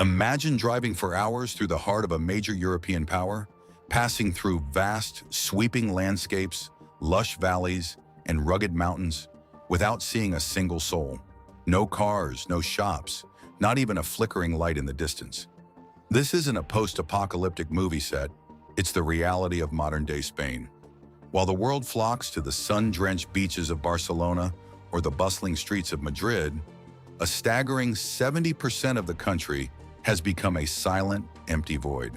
Imagine driving for hours through the heart of a major European power, passing through vast, sweeping landscapes, lush valleys, and rugged mountains, without seeing a single soul. No cars, no shops, not even a flickering light in the distance. This isn't a post-apocalyptic movie set, it's the reality of modern-day Spain. While the world flocks to the sun-drenched beaches of Barcelona or the bustling streets of Madrid, a staggering 70% of the country has become a silent, empty void.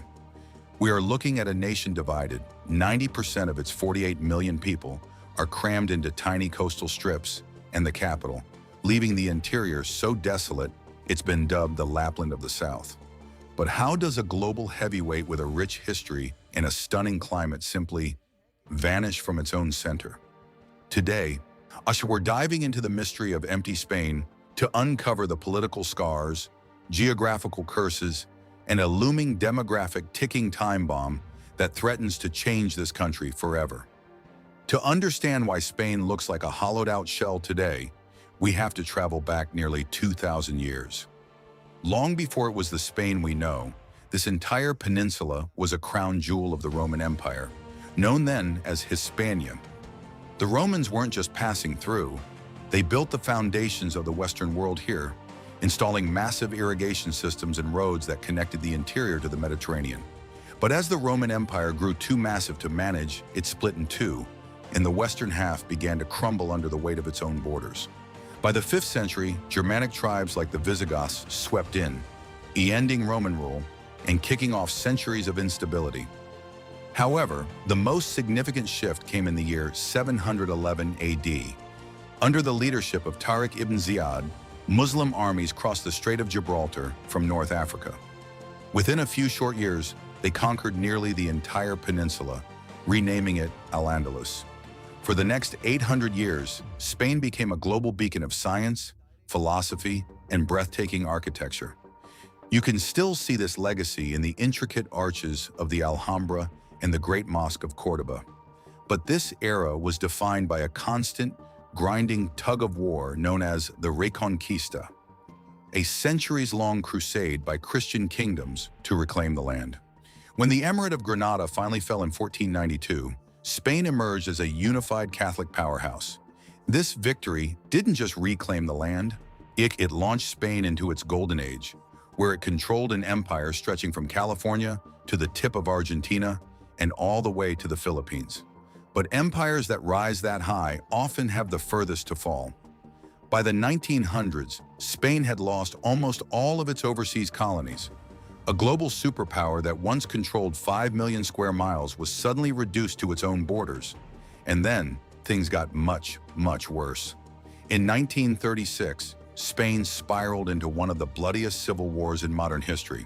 We are looking at a nation divided. 90% of its 48 million people are crammed into tiny coastal strips and the capital, leaving the interior so desolate it's been dubbed the Lapland of the South. But how does a global heavyweight with a rich history and a stunning climate simply vanish from its own center? Today, we're diving into the mystery of empty Spain to uncover the political scars, geographical curses, and a looming demographic ticking time bomb that threatens to change this country forever. To understand why Spain looks like a hollowed-out shell today, we have to travel back nearly 2,000 years. Long before it was the Spain we know, this entire peninsula was a crown jewel of the Roman Empire, known then as Hispania. The Romans weren't just passing through, they built the foundations of the Western world here, installing massive irrigation systems and roads that connected the interior to the Mediterranean. But as the Roman Empire grew too massive to manage, it split in two, and the western half began to crumble under the weight of its own borders. By the 5th century, Germanic tribes like the Visigoths swept in, ending Roman rule and kicking off centuries of instability. However, the most significant shift came in the year 711 AD. Under the leadership of Tariq ibn Ziyad, Muslim armies crossed the Strait of Gibraltar from North Africa. Within a few short years, they conquered nearly the entire peninsula, renaming it Al-Andalus. For the next 800 years, Spain became a global beacon of science, philosophy, and breathtaking architecture. You can still see this legacy in the intricate arches of the Alhambra and the Great Mosque of Cordoba. But this era was defined by a constant, grinding tug-of-war known as the Reconquista, a centuries-long crusade by Christian kingdoms to reclaim the land. When the Emirate of Granada finally fell in 1492, Spain emerged as a unified Catholic powerhouse. This victory didn't just reclaim the land, it launched Spain into its golden age, where it controlled an empire stretching from California to the tip of Argentina and all the way to the Philippines. But empires that rise that high often have the furthest to fall. By the 1900s, Spain had lost almost all of its overseas colonies. A global superpower that once controlled 5 million square miles was suddenly reduced to its own borders. And then, things got much, much worse. In 1936, Spain spiraled into one of the bloodiest civil wars in modern history.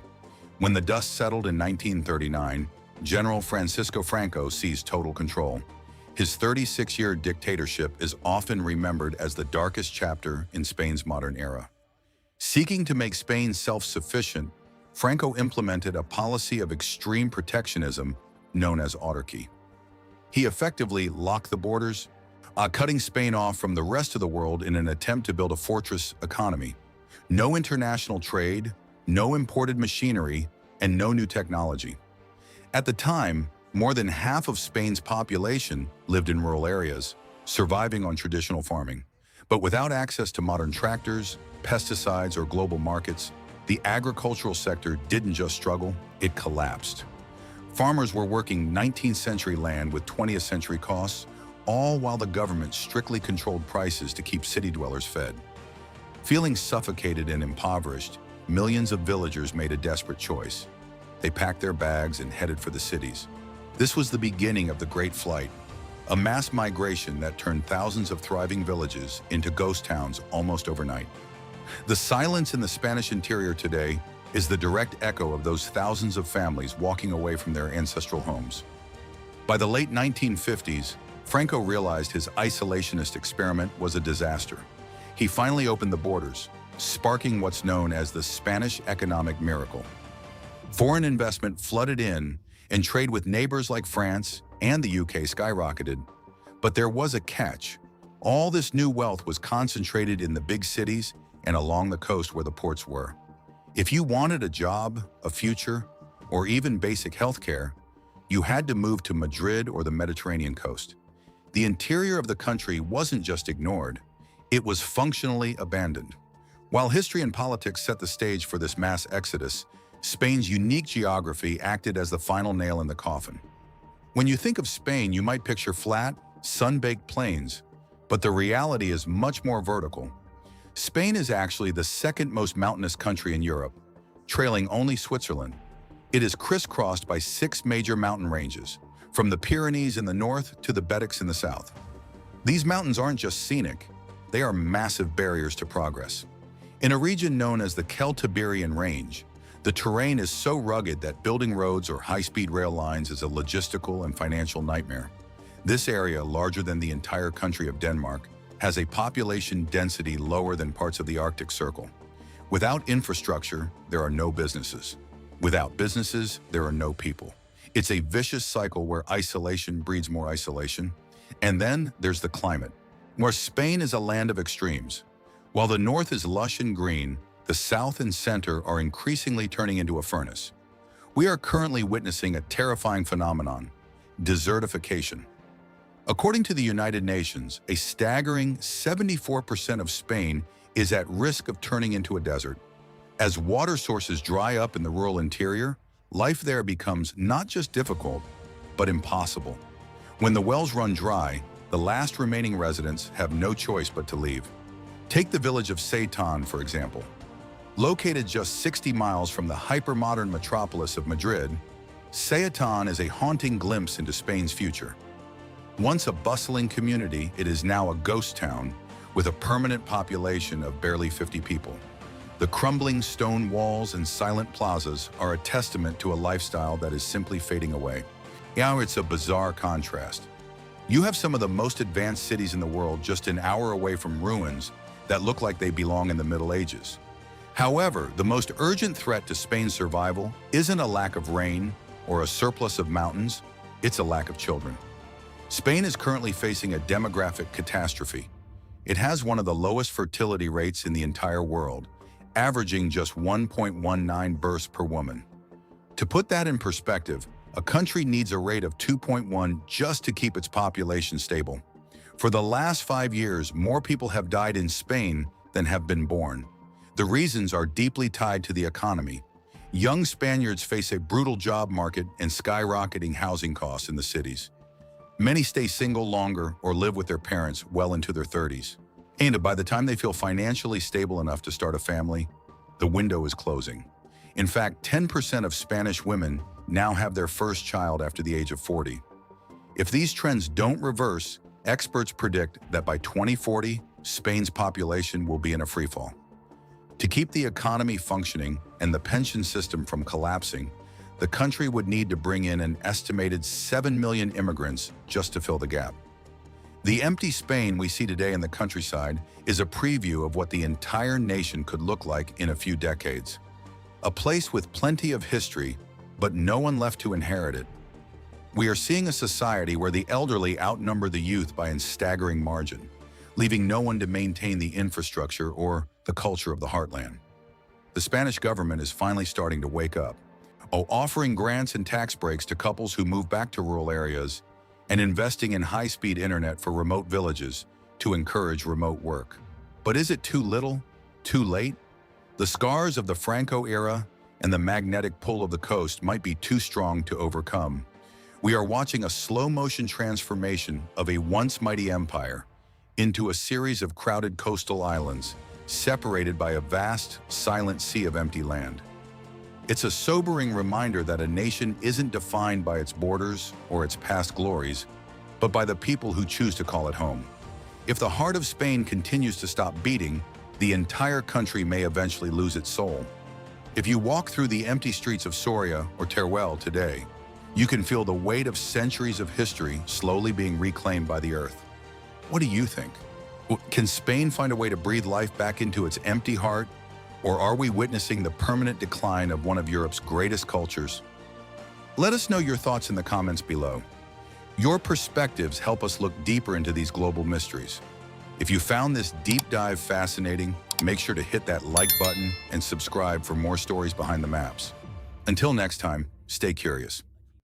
When the dust settled in 1939, General Francisco Franco seized total control. His 36-year dictatorship is often remembered as the darkest chapter in Spain's modern era. Seeking to make Spain self-sufficient, Franco implemented a policy of extreme protectionism known as autarky. He effectively locked the borders, cutting Spain off from the rest of the world in an attempt to build a fortress economy. No international trade, no imported machinery, and no new technology. At the time, more than half of Spain's population lived in rural areas, surviving on traditional farming. But without access to modern tractors, pesticides, or global markets, the agricultural sector didn't just struggle, it collapsed. Farmers were working 19th century land with 20th century costs, all while the government strictly controlled prices to keep city dwellers fed. Feeling suffocated and impoverished, millions of villagers made a desperate choice. They packed their bags and headed for the cities. This was the beginning of the Great Flight, a mass migration that turned thousands of thriving villages into ghost towns almost overnight. The silence in the Spanish interior today is the direct echo of those thousands of families walking away from their ancestral homes. By the late 1950s, Franco realized his isolationist experiment was a disaster. He finally opened the borders, sparking what's known as the Spanish economic miracle. Foreign investment flooded in, and trade with neighbors like France and the UK skyrocketed. But there was a catch. All this new wealth was concentrated in the big cities and along the coast where the ports were. If you wanted a job, a future, or even basic healthcare, you had to move to Madrid or the Mediterranean coast. The interior of the country wasn't just ignored, it was functionally abandoned. While history and politics set the stage for this mass exodus, Spain's unique geography acted as the final nail in the coffin. When you think of Spain, you might picture flat, sun-baked plains, but the reality is much more vertical. Spain is actually the second most mountainous country in Europe, trailing only Switzerland. It is crisscrossed by 6 major mountain ranges, from the Pyrenees in the north to the Betics in the south. These mountains aren't just scenic, they are massive barriers to progress. In a region known as the Celtiberian Range, the terrain is so rugged that building roads or high-speed rail lines is a logistical and financial nightmare. This area, larger than the entire country of Denmark, has a population density lower than parts of the Arctic Circle. Without infrastructure, there are no businesses. Without businesses, there are no people. It's a vicious cycle where isolation breeds more isolation. And then there's the climate, where Spain is a land of extremes. While the north is lush and green, the south and center are increasingly turning into a furnace. We are currently witnessing a terrifying phenomenon: desertification. According to the United Nations, a staggering 74% of Spain is at risk of turning into a desert. As water sources dry up in the rural interior, life there becomes not just difficult, but impossible. When the wells run dry, the last remaining residents have no choice but to leave. Take the village of Seitan, for example. Located just 60 miles from the hyper-modern metropolis of Madrid, Seitan is a haunting glimpse into Spain's future. Once a bustling community, it is now a ghost town with a permanent population of barely 50 people. The crumbling stone walls and silent plazas are a testament to a lifestyle that is simply fading away. Now it's a bizarre contrast. You have some of the most advanced cities in the world just an hour away from ruins that look like they belong in the Middle Ages. However, the most urgent threat to Spain's survival isn't a lack of rain or a surplus of mountains, it's a lack of children. Spain is currently facing a demographic catastrophe. It has one of the lowest fertility rates in the entire world, averaging just 1.19 births per woman. To put that in perspective, a country needs a rate of 2.1 just to keep its population stable. For the last 5 years, more people have died in Spain than have been born. The reasons are deeply tied to the economy. Young Spaniards face a brutal job market and skyrocketing housing costs in the cities. Many stay single longer or live with their parents well into their 30s. And by the time they feel financially stable enough to start a family, the window is closing. In fact, 10% of Spanish women now have their first child after the age of 40. If these trends don't reverse, experts predict that by 2040, Spain's population will be in a freefall. To keep the economy functioning and the pension system from collapsing, the country would need to bring in an estimated 7 million immigrants just to fill the gap. The empty Spain we see today in the countryside is a preview of what the entire nation could look like in a few decades. A place with plenty of history, but no one left to inherit it. We are seeing a society where the elderly outnumber the youth by a staggering margin, leaving no one to maintain the infrastructure or the culture of the heartland. The Spanish government is finally starting to wake up, offering grants and tax breaks to couples who move back to rural areas and investing in high-speed internet for remote villages to encourage remote work. But is it too little, too late? The scars of the Franco era and the magnetic pull of the coast might be too strong to overcome. We are watching a slow-motion transformation of a once mighty empire into a series of crowded coastal islands, separated by a vast, silent sea of empty land. It's a sobering reminder that a nation isn't defined by its borders or its past glories, but by the people who choose to call it home. If the heart of Spain continues to stop beating, the entire country may eventually lose its soul. If you walk through the empty streets of Soria or Teruel today, you can feel the weight of centuries of history slowly being reclaimed by the earth. What do you think? Can Spain find a way to breathe life back into its empty heart? Or are we witnessing the permanent decline of one of Europe's greatest cultures? Let us know your thoughts in the comments below. Your perspectives help us look deeper into these global mysteries. If you found this deep dive fascinating, Make sure to hit that like button and subscribe for more stories behind the maps. Until next time, stay curious.